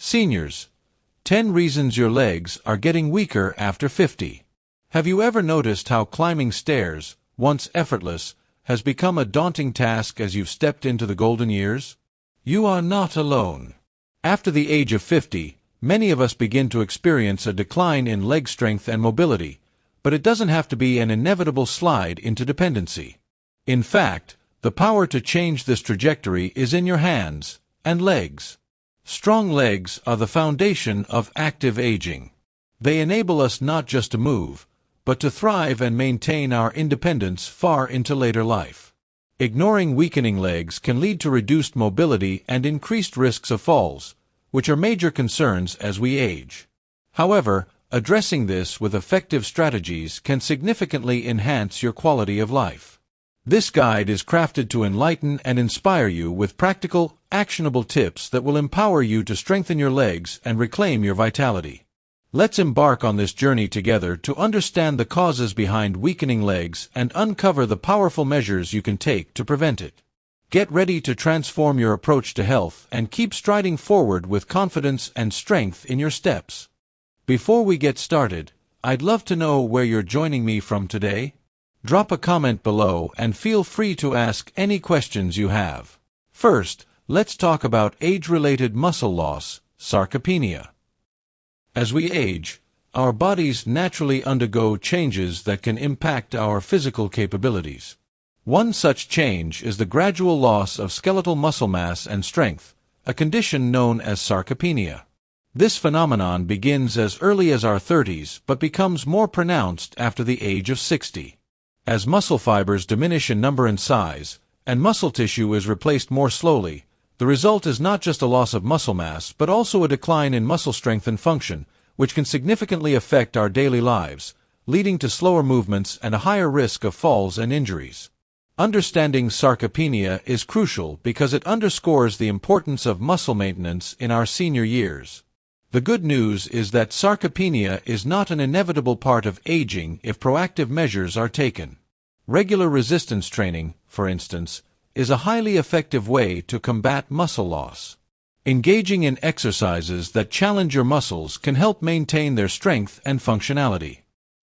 Seniors, 10 reasons your legs are getting weaker after 50. Have you ever noticed how climbing stairs, once effortless, has become a daunting task as you've stepped into the golden years? You are not alone. After the age of 50, many of us begin to experience a decline in leg strength and mobility, but it doesn't have to be an inevitable slide into dependency. In fact, the power to change this trajectory is in your hands and legs. Strong legs are the foundation of active aging. They enable us not just to move, but to thrive and maintain our independence far into later life. Ignoring weakening legs can lead to reduced mobility and increased risks of falls, which are major concerns as we age. However, addressing this with effective strategies can significantly enhance your quality of life. This guide is crafted to enlighten and inspire you with practical, actionable tips that will empower you to strengthen your legs and reclaim your vitality. Let's embark on this journey together to understand the causes behind weakening legs and uncover the powerful measures you can take to prevent it. Get ready to transform your approach to health and keep striding forward with confidence and strength in your steps. Before we get started, I'd love to know where you're joining me from today. Drop a comment below and feel free to ask any questions you have. First, let's talk about age-related muscle loss, sarcopenia. As we age, our bodies naturally undergo changes that can impact our physical capabilities. One such change is the gradual loss of skeletal muscle mass and strength, a condition known as sarcopenia. This phenomenon begins as early as our 30s but becomes more pronounced after the age of 60. As muscle fibers diminish in number and size, and muscle tissue is replaced more slowly, the result is not just a loss of muscle mass but also a decline in muscle strength and function, which can significantly affect our daily lives, leading to slower movements and a higher risk of falls and injuries. Understanding sarcopenia is crucial because it underscores the importance of muscle maintenance in our senior years. The good news is that sarcopenia is not an inevitable part of aging if proactive measures are taken. Regular resistance training, for instance, is a highly effective way to combat muscle loss. Engaging in exercises that challenge your muscles can help maintain their strength and functionality.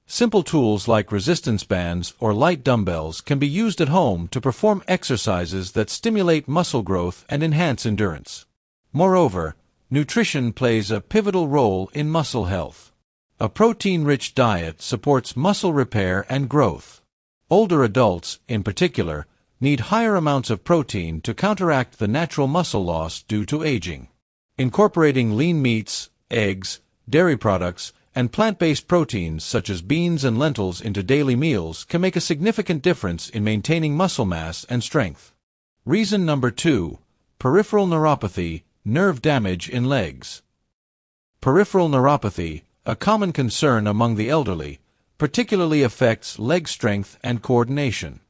Simple tools like resistance bands or light dumbbells can be used at home to perform exercises that stimulate muscle growth and enhance endurance. Moreover, nutrition plays a pivotal role in muscle health. A protein-rich diet supports muscle repair and growth. Older adults, in particular, need higher amounts of protein to counteract the natural muscle loss due to aging. Incorporating lean meats, eggs, dairy products, and plant-based proteins such as beans and lentils into daily meals can make a significant difference in maintaining muscle mass and strength. Reason number 2: peripheral neuropathy, nerve damage in legs. Peripheral neuropathy, a common concern among the elderly, particularly affects leg strength and coordination.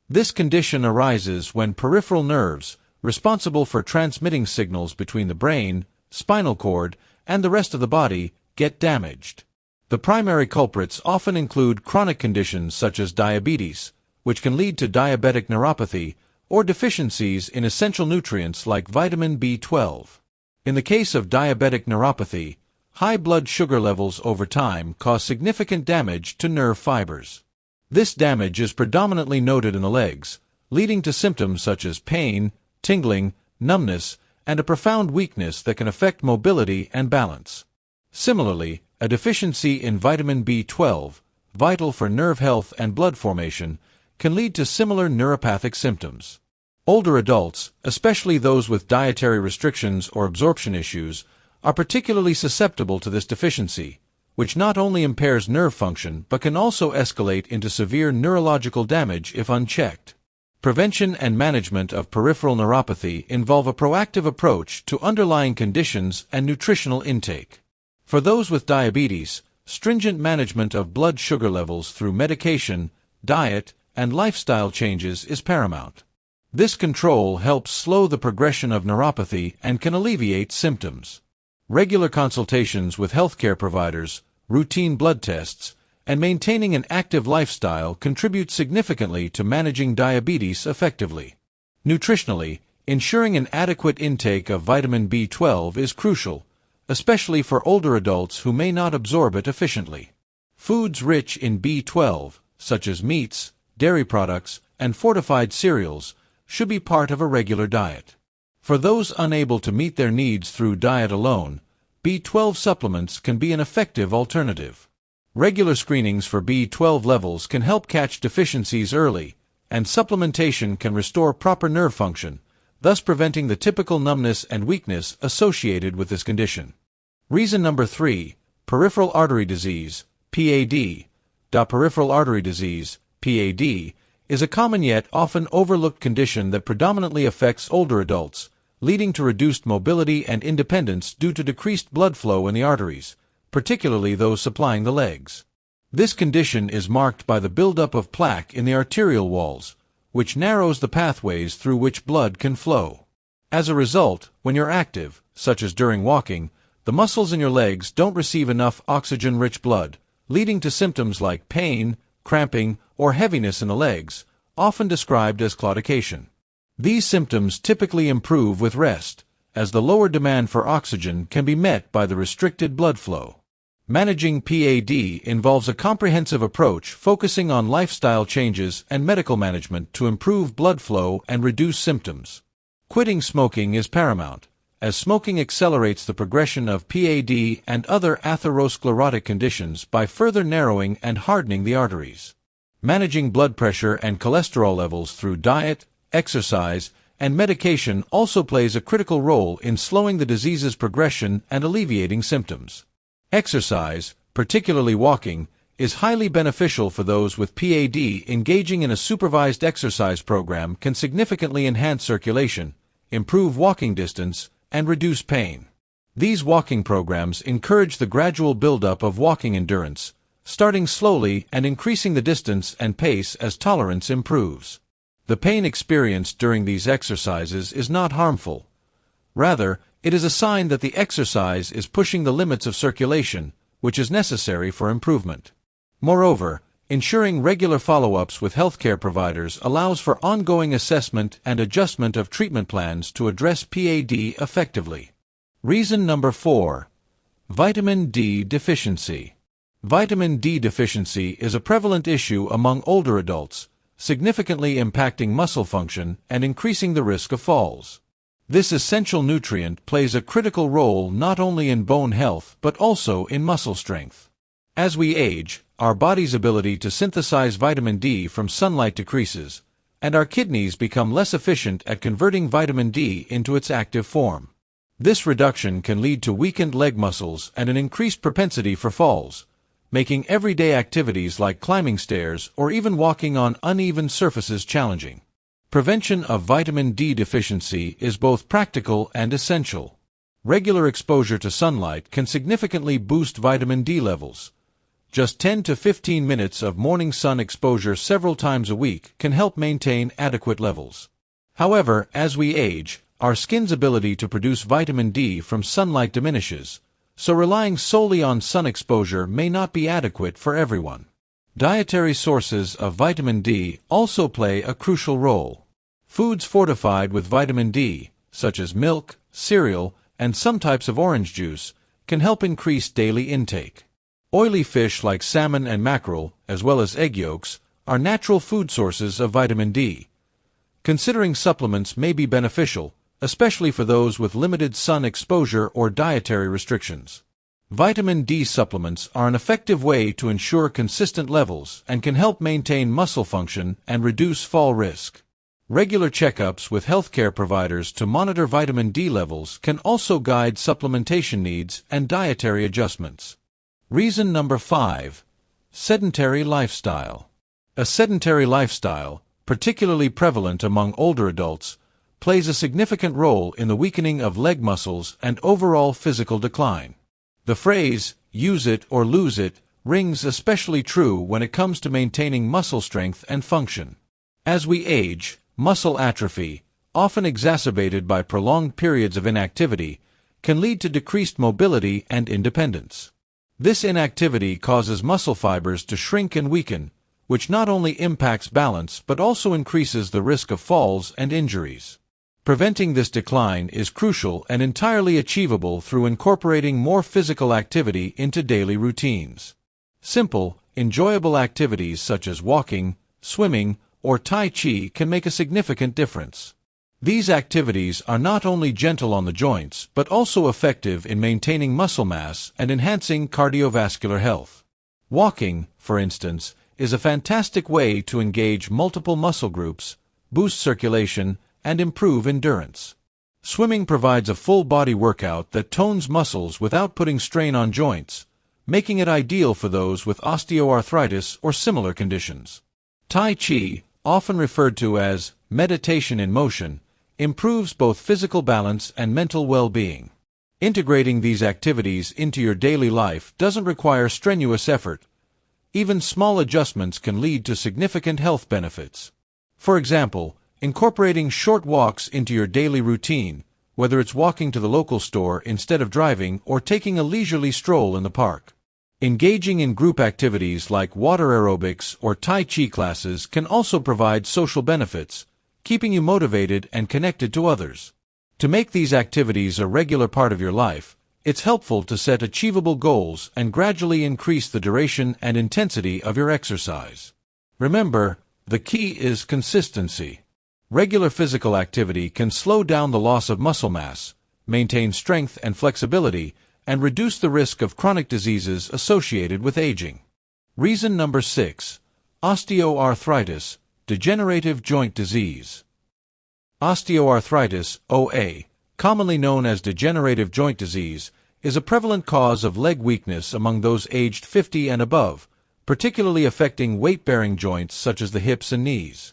This condition arises when peripheral nerves, responsible for transmitting signals between the brain, spinal cord, and the rest of the body, get damaged. The primary culprits often include chronic conditions such as diabetes, which can lead to diabetic neuropathy, or deficiencies in essential nutrients like vitamin B12. In the case of diabetic neuropathy, high blood sugar levels over time cause significant damage to nerve fibers. This damage is predominantly noted in the legs, leading to symptoms such as pain, tingling, numbness, and a profound weakness that can affect mobility and balance. Similarly, a deficiency in vitamin B12, vital for nerve health and blood formation, can lead to similar neuropathic symptoms. Older adults, especially those with dietary restrictions or absorption issues, are particularly susceptible to this deficiency, which not only impairs nerve function but can also escalate into severe neurological damage if unchecked. Prevention and management of peripheral neuropathy involve a proactive approach to underlying conditions and nutritional intake. For those with diabetes, stringent management of blood sugar levels through medication, diet, and lifestyle changes is paramount. This control helps slow the progression of neuropathy and can alleviate symptoms. Regular consultations with healthcare providers, routine blood tests, and maintaining an active lifestyle contribute significantly to managing diabetes effectively. Nutritionally, ensuring an adequate intake of vitamin B12 is crucial, especially for older adults who may not absorb it efficiently. Foods rich in B12, such as meats, dairy products, and fortified cereals, should be part of a regular diet. For those unable to meet their needs through diet alone, B12 supplements can be an effective alternative. Regular screenings for B12 levels can help catch deficiencies early, and supplementation can restore proper nerve function, thus preventing the typical numbness and weakness associated with this condition. Reason number 3, peripheral artery disease, PAD. Peripheral artery disease, PAD, is a common yet often overlooked condition that predominantly affects older adults, leading to reduced mobility and independence due to decreased blood flow in the arteries, particularly those supplying the legs. This condition is marked by the buildup of plaque in the arterial walls, which narrows the pathways through which blood can flow. As a result, when you're active, such as during walking, the muscles in your legs don't receive enough oxygen-rich blood, leading to symptoms like pain, cramping, or heaviness in the legs, often described as claudication. These symptoms typically improve with rest, as the lower demand for oxygen can be met by the restricted blood flow. Managing PAD involves a comprehensive approach focusing on lifestyle changes and medical management to improve blood flow and reduce symptoms. Quitting smoking is paramount, as smoking accelerates the progression of PAD and other atherosclerotic conditions by further narrowing and hardening the arteries. Managing blood pressure and cholesterol levels through diet, exercise, and medication also plays a critical role in slowing the disease's progression and alleviating symptoms. Exercise, particularly walking, is highly beneficial for those with PAD. Engaging in a supervised exercise program can significantly enhance circulation, improve walking distance, and reduce pain. These walking programs encourage the gradual buildup of walking endurance, starting slowly and increasing the distance and pace as tolerance improves. The pain experienced during these exercises is not harmful. Rather, it is a sign that the exercise is pushing the limits of circulation, which is necessary for improvement. Moreover, ensuring regular follow-ups with healthcare providers allows for ongoing assessment and adjustment of treatment plans to address PAD effectively. Reason number 4. Vitamin D deficiency. Vitamin D deficiency is a prevalent issue among older adults, significantly impacting muscle function and increasing the risk of falls. This essential nutrient plays a critical role not only in bone health but also in muscle strength. As we age, our body's ability to synthesize vitamin D from sunlight decreases, and our kidneys become less efficient at converting vitamin D into its active form. This reduction can lead to weakened leg muscles and an increased propensity for falls, making everyday activities like climbing stairs or even walking on uneven surfaces challenging. Prevention of vitamin D deficiency is both practical and essential. Regular exposure to sunlight can significantly boost vitamin D levels. Just 10 to 15 minutes of morning sun exposure several times a week can help maintain adequate levels. However, as we age, our skin's ability to produce vitamin D from sunlight diminishes, so relying solely on sun exposure may not be adequate for everyone. Dietary sources of vitamin D also play a crucial role. Foods fortified with vitamin D, such as milk, cereal, and some types of orange juice, can help increase daily intake. Oily fish like salmon and mackerel, as well as egg yolks, are natural food sources of vitamin D. Considering supplements may be beneficial, especially for those with limited sun exposure or dietary restrictions. Vitamin D supplements are an effective way to ensure consistent levels and can help maintain muscle function and reduce fall risk. Regular checkups with healthcare providers to monitor vitamin D levels can also guide supplementation needs and dietary adjustments. Reason number 5. Sedentary lifestyle. A sedentary lifestyle, particularly prevalent among older adults, plays a significant role in the weakening of leg muscles and overall physical decline. The phrase, "use it or lose it," rings especially true when it comes to maintaining muscle strength and function. As we age, muscle atrophy, often exacerbated by prolonged periods of inactivity, can lead to decreased mobility and independence. This inactivity causes muscle fibers to shrink and weaken, which not only impacts balance but also increases the risk of falls and injuries. Preventing this decline is crucial and entirely achievable through incorporating more physical activity into daily routines. Simple, enjoyable activities such as walking, swimming, or Tai Chi can make a significant difference. These activities are not only gentle on the joints but also effective in maintaining muscle mass and enhancing cardiovascular health. Walking, for instance, is a fantastic way to engage multiple muscle groups, boost circulation, and improve endurance. Swimming provides a full-body workout that tones muscles without putting strain on joints, making it ideal for those with osteoarthritis or similar conditions. Tai Chi, often referred to as meditation in motion, improves both physical balance and mental well-being. Integrating these activities into your daily life doesn't require strenuous effort. Even small adjustments can lead to significant health benefits. For example, incorporating short walks into your daily routine, whether it's walking to the local store instead of driving or taking a leisurely stroll in the park. Engaging in group activities like water aerobics or Tai Chi classes can also provide social benefits, keeping you motivated and connected to others. To make these activities a regular part of your life, it's helpful to set achievable goals and gradually increase the duration and intensity of your exercise. Remember, the key is consistency. Regular physical activity can slow down the loss of muscle mass, maintain strength and flexibility, and reduce the risk of chronic diseases associated with aging. Reason number 6. Osteoarthritis, degenerative joint disease. Osteoarthritis, OA, commonly known as degenerative joint disease, is a prevalent cause of leg weakness among those aged 50 and above, particularly affecting weight-bearing joints such as the hips and knees.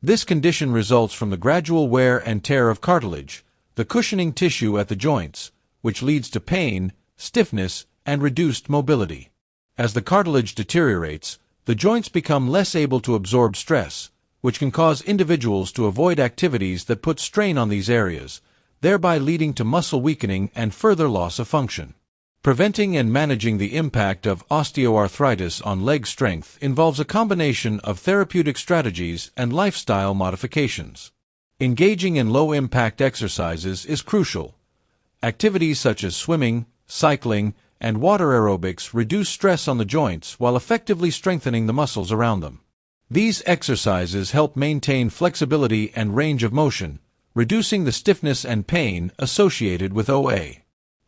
This condition results from the gradual wear and tear of cartilage, the cushioning tissue at the joints, which leads to pain, stiffness, and reduced mobility. As the cartilage deteriorates, the joints become less able to absorb stress, which can cause individuals to avoid activities that put strain on these areas, thereby leading to muscle weakening and further loss of function. Preventing and managing the impact of osteoarthritis on leg strength involves a combination of therapeutic strategies and lifestyle modifications. Engaging in low-impact exercises is crucial. Activities such as swimming, cycling, and water aerobics reduce stress on the joints while effectively strengthening the muscles around them. These exercises help maintain flexibility and range of motion, reducing the stiffness and pain associated with OA.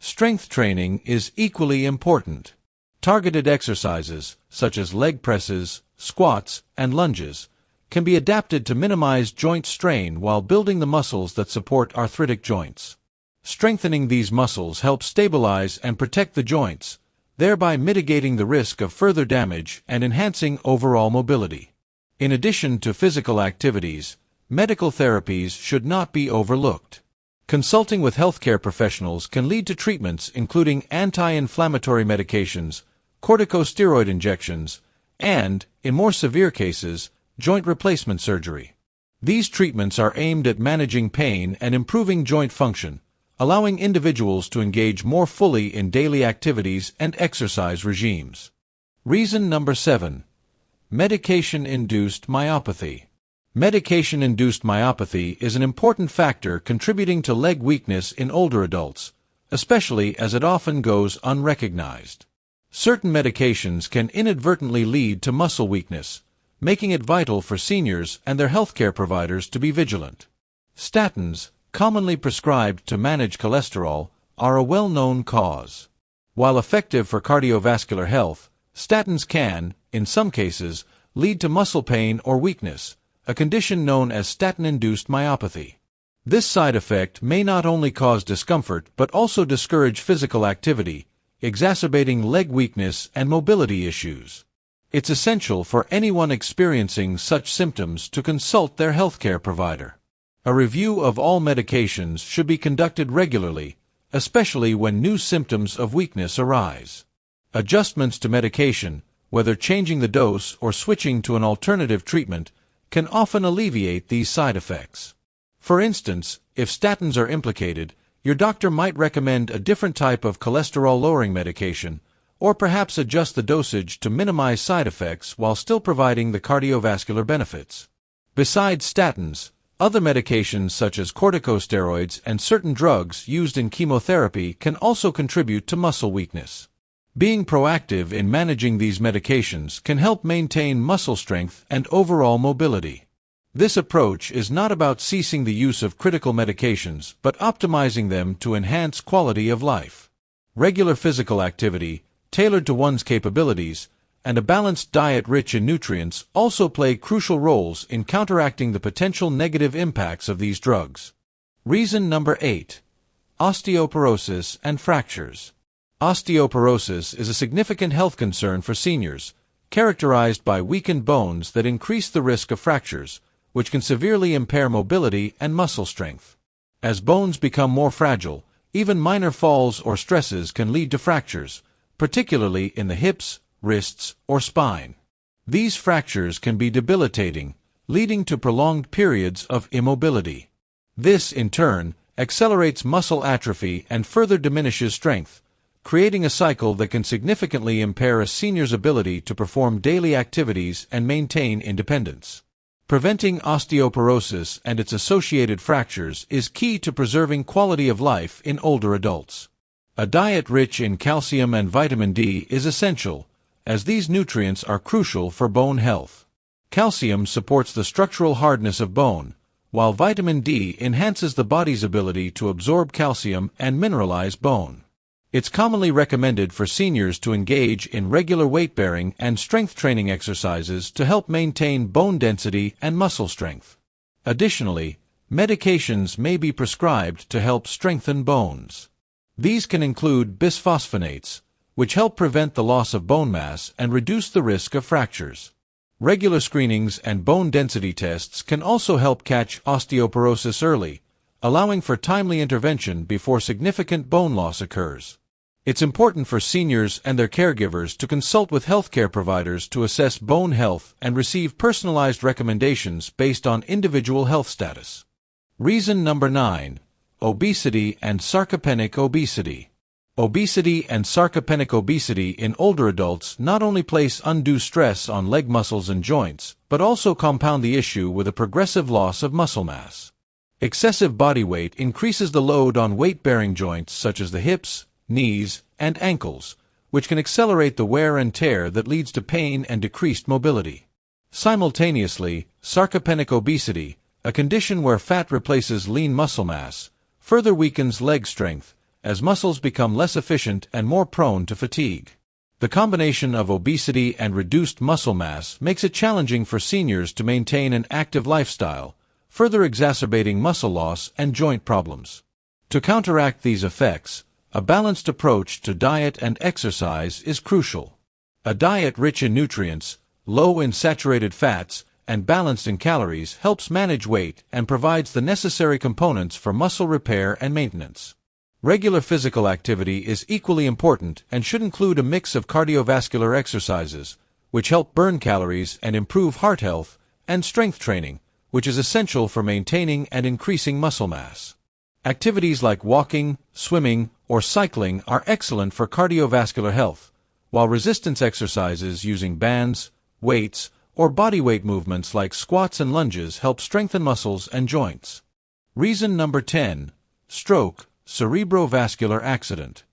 Strength training is equally important. Targeted exercises, such as leg presses, squats, and lunges, can be adapted to minimize joint strain while building the muscles that support arthritic joints. Strengthening these muscles helps stabilize and protect the joints, thereby mitigating the risk of further damage and enhancing overall mobility. In addition to physical activities, medical therapies should not be overlooked. Consulting with healthcare professionals can lead to treatments including anti-inflammatory medications, corticosteroid injections, and, in more severe cases, joint replacement surgery. These treatments are aimed at managing pain and improving joint function, allowing individuals to engage more fully in daily activities and exercise regimes. Reason number 7. Medication-induced myopathy. Medication-induced myopathy is an important factor contributing to leg weakness in older adults, especially as it often goes unrecognized. Certain medications can inadvertently lead to muscle weakness, making it vital for seniors and their healthcare providers to be vigilant. Statins, commonly prescribed to manage cholesterol, are a well-known cause. While effective for cardiovascular health, statins can, in some cases, lead to muscle pain or weakness, a condition known as statin-induced myopathy. This side effect may not only cause discomfort but also discourage physical activity, exacerbating leg weakness and mobility issues. It's essential for anyone experiencing such symptoms to consult their healthcare provider. A review of all medications should be conducted regularly, especially when new symptoms of weakness arise. Adjustments to medication, whether changing the dose or switching to an alternative treatment, can often alleviate these side effects. For instance, if statins are implicated, your doctor might recommend a different type of cholesterol-lowering medication, or perhaps adjust the dosage to minimize side effects while still providing the cardiovascular benefits. Besides statins, Other medications such as corticosteroids and certain drugs used in chemotherapy can also contribute to muscle weakness. Being proactive in managing these medications can help maintain muscle strength and overall mobility. This approach is not about ceasing the use of critical medications but optimizing them to enhance quality of life. Regular physical activity, tailored to one's capabilities, and a balanced diet rich in nutrients also play crucial roles in counteracting the potential negative impacts of these drugs. Reason number 8. Osteoporosis and fractures. Osteoporosis is a significant health concern for seniors, characterized by weakened bones that increase the risk of fractures, which can severely impair mobility and muscle strength. As bones become more fragile, even minor falls or stresses can lead to fractures, particularly in the hips, wrists, or spine. These fractures can be debilitating, leading to prolonged periods of immobility. This, in turn, accelerates muscle atrophy and further diminishes strength, creating a cycle that can significantly impair a senior's ability to perform daily activities and maintain independence. Preventing osteoporosis and its associated fractures is key to preserving quality of life in older adults. A diet rich in calcium and vitamin D is essential, as these nutrients are crucial for bone health. Calcium supports the structural hardness of bone, while vitamin D enhances the body's ability to absorb calcium and mineralize bone. It's commonly recommended for seniors to engage in regular weight-bearing and strength training exercises to help maintain bone density and muscle strength. Additionally, medications may be prescribed to help strengthen bones. These can include bisphosphonates, which help prevent the loss of bone mass and reduce the risk of fractures. Regular screenings and bone density tests can also help catch osteoporosis early, allowing for timely intervention before significant bone loss occurs. It's important for seniors and their caregivers to consult with healthcare providers to assess bone health and receive personalized recommendations based on individual health status. Reason number 9. Obesity and sarcopenic obesity. Obesity and sarcopenic obesity in older adults not only place undue stress on leg muscles and joints, but also compound the issue with a progressive loss of muscle mass. Excessive body weight increases the load on weight-bearing joints such as the hips, knees, and ankles, which can accelerate the wear and tear that leads to pain and decreased mobility. Simultaneously, sarcopenic obesity, a condition where fat replaces lean muscle mass, further weakens leg strength, as muscles become less efficient and more prone to fatigue. The combination of obesity and reduced muscle mass makes it challenging for seniors to maintain an active lifestyle, further exacerbating muscle loss and joint problems. To counteract these effects, a balanced approach to diet and exercise is crucial. A diet rich in nutrients, low in saturated fats, and balanced in calories helps manage weight and provides the necessary components for muscle repair and maintenance. Regular physical activity is equally important and should include a mix of cardiovascular exercises, which help burn calories and improve heart health, and strength training, which is essential for maintaining and increasing muscle mass. Activities like walking, swimming, or cycling are excellent for cardiovascular health, while resistance exercises using bands, weights, or bodyweight movements like squats and lunges help strengthen muscles and joints. Reason number 10. Stroke, cerebrovascular accident.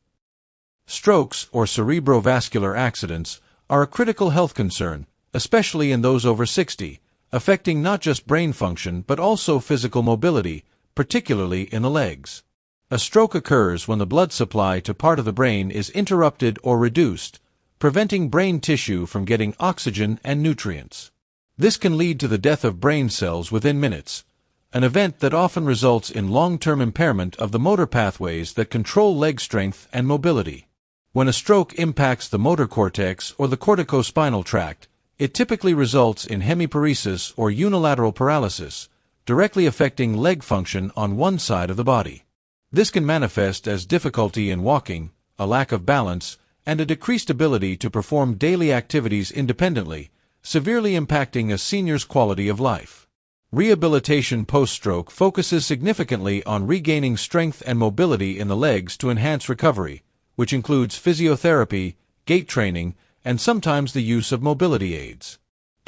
Strokes or cerebrovascular accidents are a critical health concern, especially in those over 60, affecting not just brain function but also physical mobility, particularly in the legs. A stroke occurs when the blood supply to part of the brain is interrupted or reduced, preventing brain tissue from getting oxygen and nutrients. This can lead to the death of brain cells within minutes, an event that often results in long-term impairment of the motor pathways that control leg strength and mobility. When a stroke impacts the motor cortex or the corticospinal tract, it typically results in hemiparesis or unilateral paralysis, directly affecting leg function on one side of the body. This can manifest as difficulty in walking, a lack of balance, and a decreased ability to perform daily activities independently, severely impacting a senior's quality of life. Rehabilitation post-stroke focuses significantly on regaining strength and mobility in the legs to enhance recovery, which includes physiotherapy, gait training, and sometimes the use of mobility aids.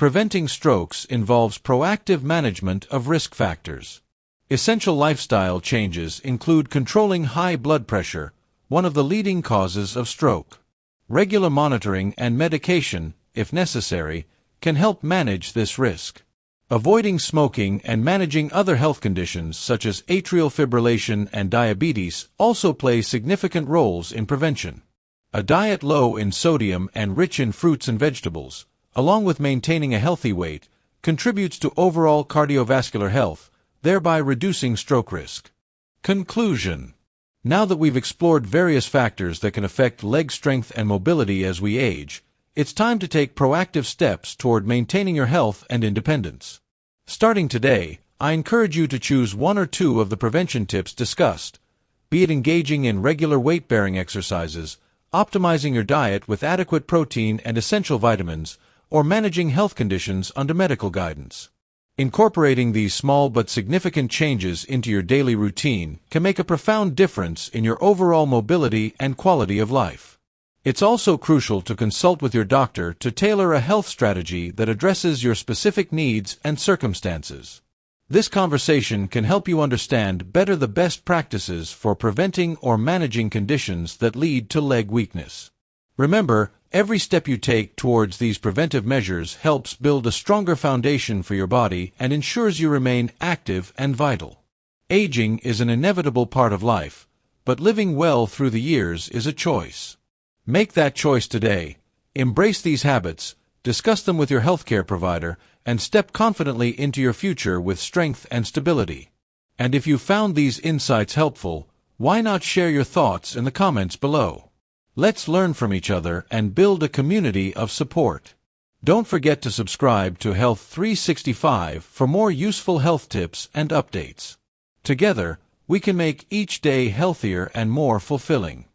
Preventing strokes involves proactive management of risk factors. Essential lifestyle changes include controlling high blood pressure, one of the leading causes of stroke. Regular monitoring and medication, if necessary, can help manage this risk. Avoiding smoking and managing other health conditions such as atrial fibrillation and diabetes also play significant roles in prevention. A diet low in sodium and rich in fruits and vegetables, along with maintaining a healthy weight, contributes to overall cardiovascular health, thereby reducing stroke risk. Conclusion. Now that we've explored various factors that can affect leg strength and mobility as we age, it's time to take proactive steps toward maintaining your health and independence. Starting today, I encourage you to choose one or two of the prevention tips discussed, be it engaging in regular weight-bearing exercises, optimizing your diet with adequate protein and essential vitamins, or managing health conditions under medical guidance. Incorporating these small but significant changes into your daily routine can make a profound difference in your overall mobility and quality of life. It's also crucial to consult with your doctor to tailor a health strategy that addresses your specific needs and circumstances. This conversation can help you understand better the best practices for preventing or managing conditions that lead to leg weakness. Remember, every step you take towards these preventive measures helps build a stronger foundation for your body and ensures you remain active and vital. Aging is an inevitable part of life, but living well through the years is a choice. Make that choice today. Embrace these habits, discuss them with your healthcare provider, and step confidently into your future with strength and stability. And if you found these insights helpful, why not share your thoughts in the comments below? Let's learn from each other and build a community of support. Don't forget to subscribe to Health 365 for more useful health tips and updates. Together, we can make each day healthier and more fulfilling.